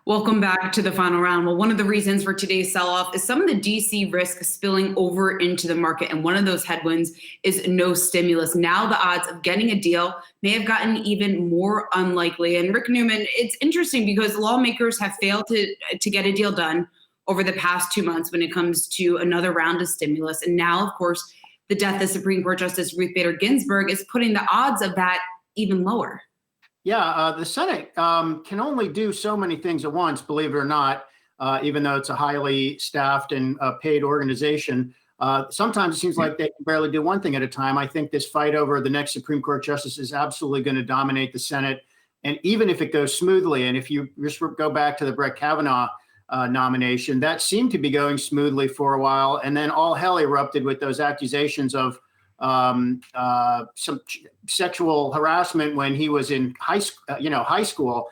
Welcome back to the final round. Well, one of the reasons for today's sell-off is some of the DC risk spilling over into the market. And one of those headwinds is no stimulus. Now the odds of getting a deal may have gotten even more unlikely. And Rick Newman, it's interesting because lawmakers have failed to get a deal done over the past 2 months when it comes to another round of stimulus. And now, of course, the death of Supreme Court Justice Ruth Bader Ginsburg is putting the odds of that even lower. Yeah, the Senate can only do so many things at once, believe it or not, even though it's a highly staffed and paid organization. Sometimes it seems like they can barely do one thing at a time. I think this fight over the next Supreme Court justice is absolutely going to dominate the Senate. And even if it goes smoothly, and if you just go back to the Brett Kavanaugh nomination, that seemed to be going smoothly for a while. And then all hell erupted with those accusations of some sexual harassment when he was in high school.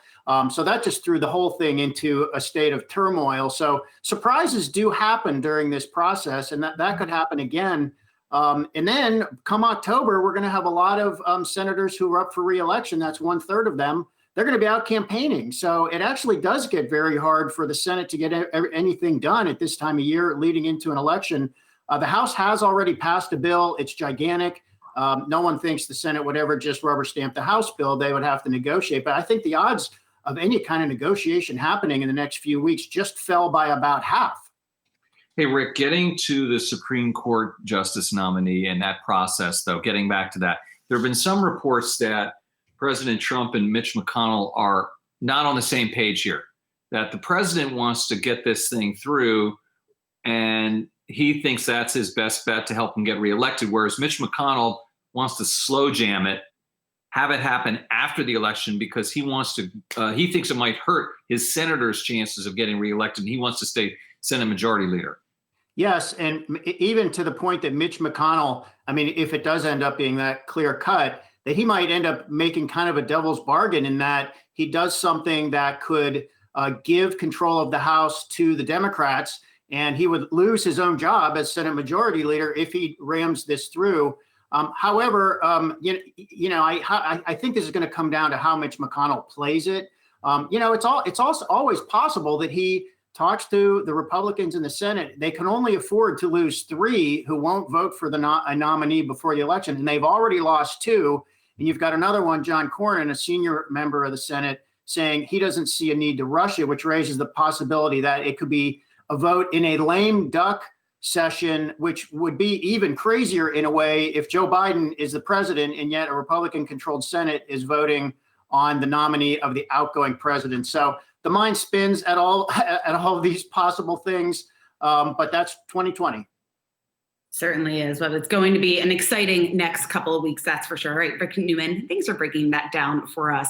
So that just threw the whole thing into a state of turmoil. So surprises do happen during this process, and that could happen again. And then come October, we're going to have a lot of senators who are up for re-election. That's 1/3 of them. They're going to be out campaigning. So it actually does get very hard for the Senate to get anything done at this time of year leading into an election. The House has already passed a bill. It's gigantic. No one thinks the Senate would ever just rubber stamp the House bill. They would have to negotiate. But I think the odds of any kind of negotiation happening in the next few weeks just fell by about half. Hey, Rick, getting to the Supreme Court justice nominee and that process, though, getting back to that, there have been some reports that President Trump and Mitch McConnell are not on the same page here, that the president wants to get this thing through and he thinks that's his best bet to help him get reelected, whereas Mitch McConnell wants to slow jam it, have it happen after the election because he wants to. He thinks it might hurt his senators' chances of getting reelected, and he wants to stay Senate Majority Leader. Yes, and even to the point that Mitch McConnell, I mean, if it does end up being that clear cut, that he might end up making kind of a devil's bargain in that he does something that could give control of the House to the Democrats. And he would lose his own job as Senate Majority Leader if he rams this through. However, I think this is going to come down to how Mitch McConnell plays it. It's also always possible that he talks to the Republicans in the Senate. They can only afford to lose 3 who won't vote for a nominee before the election, and they've already lost 2. And you've got another one, John Cornyn, a senior member of the Senate, saying he doesn't see a need to rush it, which raises the possibility that it could be a vote in a lame duck session, which would be even crazier in a way if Joe Biden is the president and yet a Republican-controlled Senate is voting on the nominee of the outgoing president. So the mind spins at all of these possible things, but that's 2020. Certainly is. Well, it's going to be an exciting next couple of weeks, that's for sure. All right, Rick Newman, thanks for breaking that down for us.